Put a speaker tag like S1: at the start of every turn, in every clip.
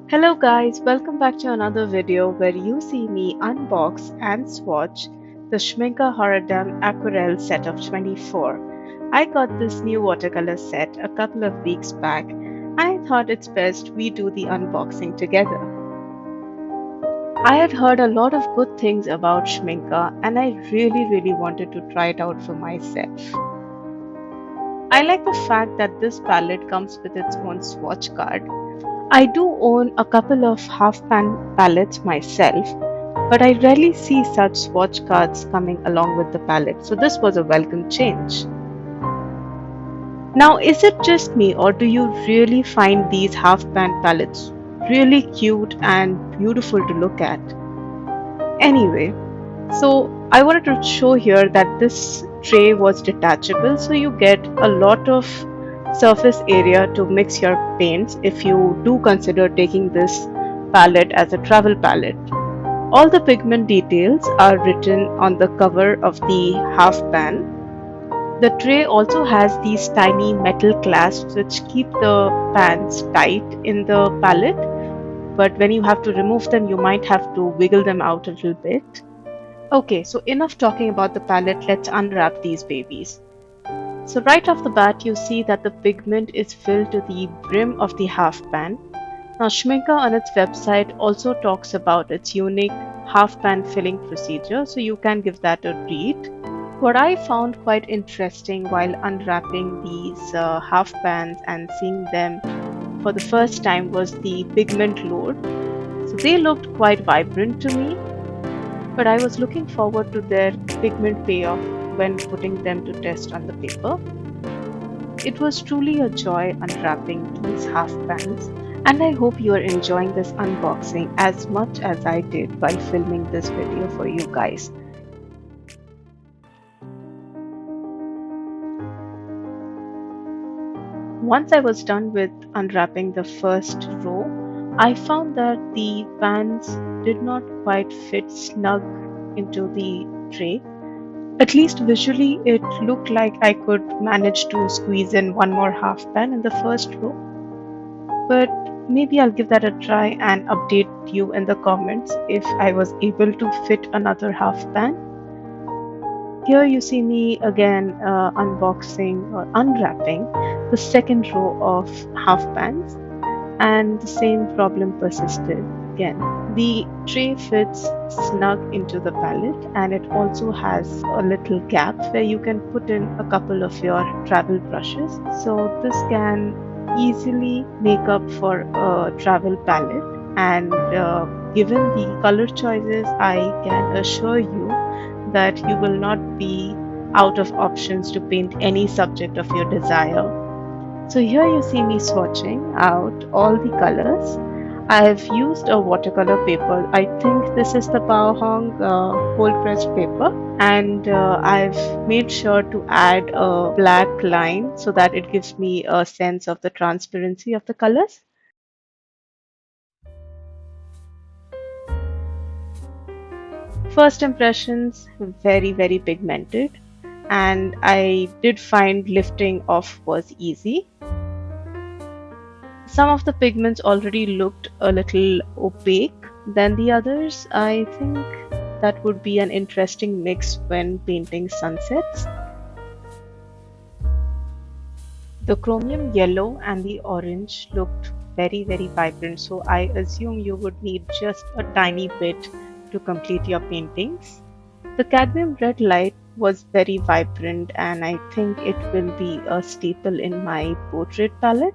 S1: Hello guys, welcome back to another video where you see me unbox and swatch the Schminke Horadam Aquarelle set of 24. I got this new watercolor set a couple of weeks back and I thought it's best we do the unboxing together. I had heard a lot of good things about Schminke and I really wanted to try it out for myself. I like the fact that this palette comes with its own swatch card. I do own a couple of half pan palettes myself, but I rarely see such swatch cards coming along with the palette, so this was a welcome change. Now, is it just me, or do you really find these half pan palettes really cute and beautiful to look at? Anyway, so I wanted to show here that this tray was detachable, so you get a lot of surface area to mix your paints if you do consider taking this palette as a travel palette. All the pigment details are written on the cover of the half pan. The tray also has these tiny metal clasps which keep the pans tight in the palette, but when you have to remove them, you might have to wiggle them out a little bit. Okay, so enough talking about the palette, let's unwrap these babies. So right off the bat, you see that the pigment is filled to the brim of the half pan. Now Schminke on its website also talks about its unique half pan filling procedure, so you can give that a read. What I found quite interesting while unwrapping these half pans and seeing them for the first time was the pigment load. So they looked quite vibrant to me, but I was looking forward to their pigment payoff when putting them to test on the paper. It was truly a joy unwrapping these half pans, and I hope you are enjoying this unboxing as much as I did while filming this video for you guys. Once I was done with unwrapping the first row, I found that the pans did not quite fit snug into the tray. At least visually, it looked like I could manage to squeeze in one more half pan in the first row. But maybe I'll give that a try and update you in the comments if I was able to fit another half pan. Here you see me again unboxing or unwrapping the second row of half pans, and the same problem persisted again. The tray fits snug into the palette and it also has a little gap where you can put in a couple of your travel brushes. So this can easily make up for a travel palette, and given the color choices, I can assure you that you will not be out of options to paint any subject of your desire. So here you see me swatching out all the colors. I've used a watercolor paper. I think this is the Bao Hong cold pressed paper, and I've made sure to add a black line so that it gives me a sense of the transparency of the colors. First impressions, very pigmented, and I did find lifting off was easy. Some of the pigments already looked a little opaque than the others. I think that would be an interesting mix when painting sunsets. The chromium yellow and the orange looked very vibrant, so I assume you would need just a tiny bit to complete your paintings. The cadmium red light was very vibrant, and I think it will be a staple in my portrait palette.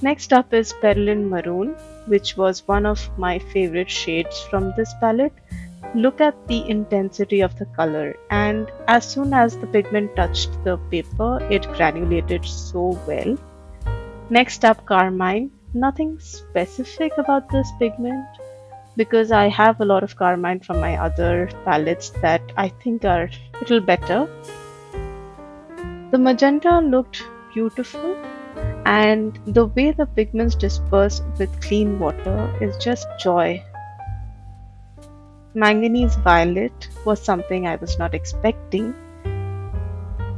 S1: Next up is Perlin Maroon, which was one of my favorite shades from this palette. Look at the intensity of the color, and as soon as the pigment touched the paper, it granulated so well. Next up, Carmine. Nothing specific about this pigment because I have a lot of Carmine from my other palettes that I think are a little better. The magenta looked beautiful, and the way the pigments disperse with clean water is just joy. Manganese violet was something I was not expecting.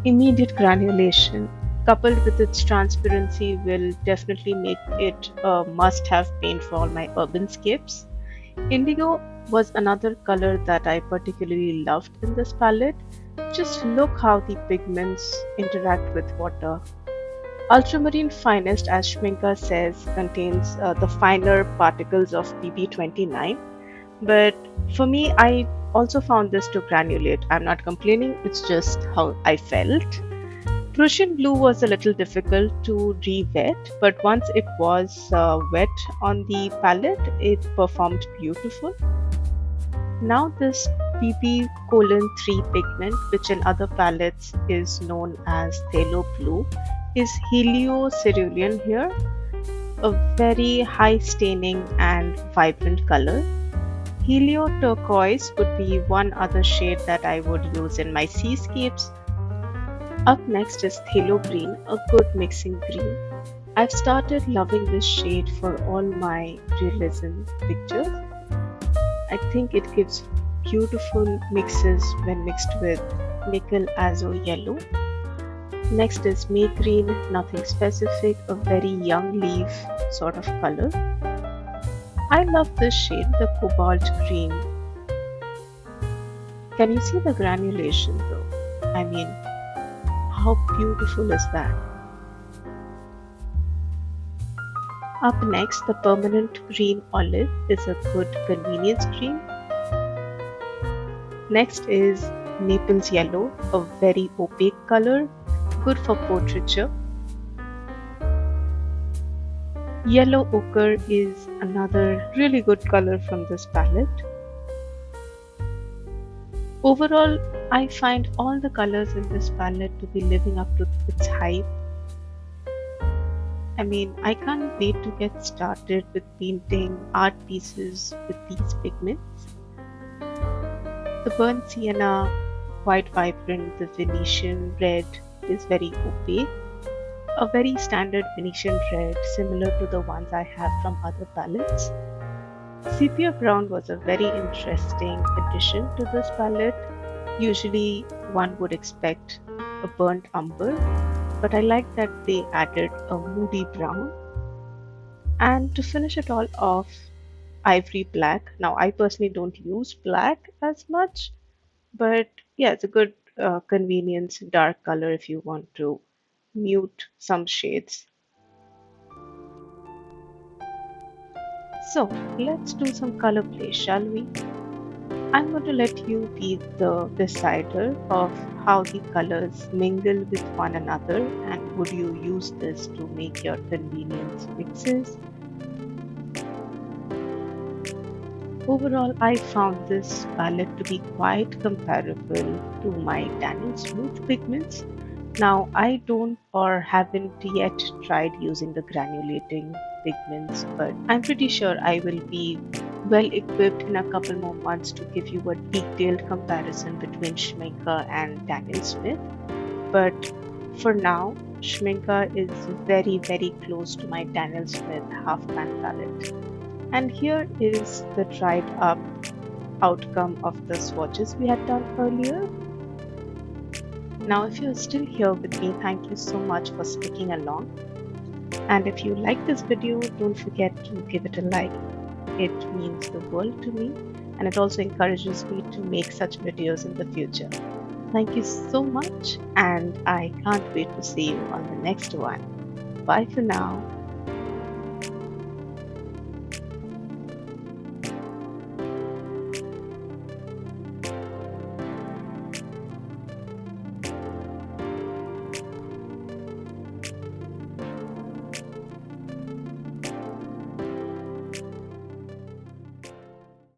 S1: Immediate granulation, coupled with its transparency, will definitely make it a must have paint for all my urban scapes. Indigo was another color that I particularly loved in this palette. Just look how the pigments interact with water. Ultramarine finest, as Shminka says, contains the finer particles of PP29. But for me, I also found this to granulate. I'm not complaining, it's just how I felt. Prussian blue was a little difficult to re-wet, but once it was wet on the palette, it performed beautiful. Now this PP colon 3 pigment, which in other palettes is known as phthalo blue, is heliocerulean here, a very high staining and vibrant color. Helio turquoise would be one other shade that I would use in my seascapes. Up next is phthalo green, a good mixing green. I've started loving this shade for all my realism pictures. I think it gives beautiful mixes when mixed with nickel azo yellow. Next is May green, nothing specific, a very young leaf sort of color. I love this shade, the cobalt green. Can you see the granulation though? I mean, how beautiful is that? Up next, the permanent green olive is a good convenience green. Next is Naples yellow, a very opaque color, good for portraiture. Yellow ochre is another really good color from this palette. Overall, I find all the colors in this palette to be living up to its hype. I mean, I can't wait to get started with painting art pieces with these pigments. The burnt sienna, quite vibrant, the Venetian red is very opaque. A very standard Venetian red, similar to the ones I have from other palettes. Sepia brown was a very interesting addition to this palette. Usually one would expect a burnt umber, but I like that they added a moody brown. And to finish it all off, ivory black. Now I personally don't use black as much, but yeah, it's a good convenience dark color if you want to mute some shades. So let's do some color play, shall we? I'm going to let you be the decider of how the colors mingle with one another and would you use this to make your convenience mixes. Overall, I found this palette to be quite comparable to my Daniel Smooth pigments. Now, I don't or haven't yet tried using the granulating pigments, but I'm pretty sure I will be well equipped in a couple more months to give you a detailed comparison between Schminka and Daniel Smith. But for now, Schminka is very, very close to my Daniel Smith half pan palette. And here is the dried up outcome of the swatches we had done earlier. Now, if you're still here with me, thank you so much for sticking along. And if you like this video, don't forget to give it a like. It means the world to me and it also encourages me to make such videos in the future. Thank you so much and I can't wait to see you on the next one. Bye for now.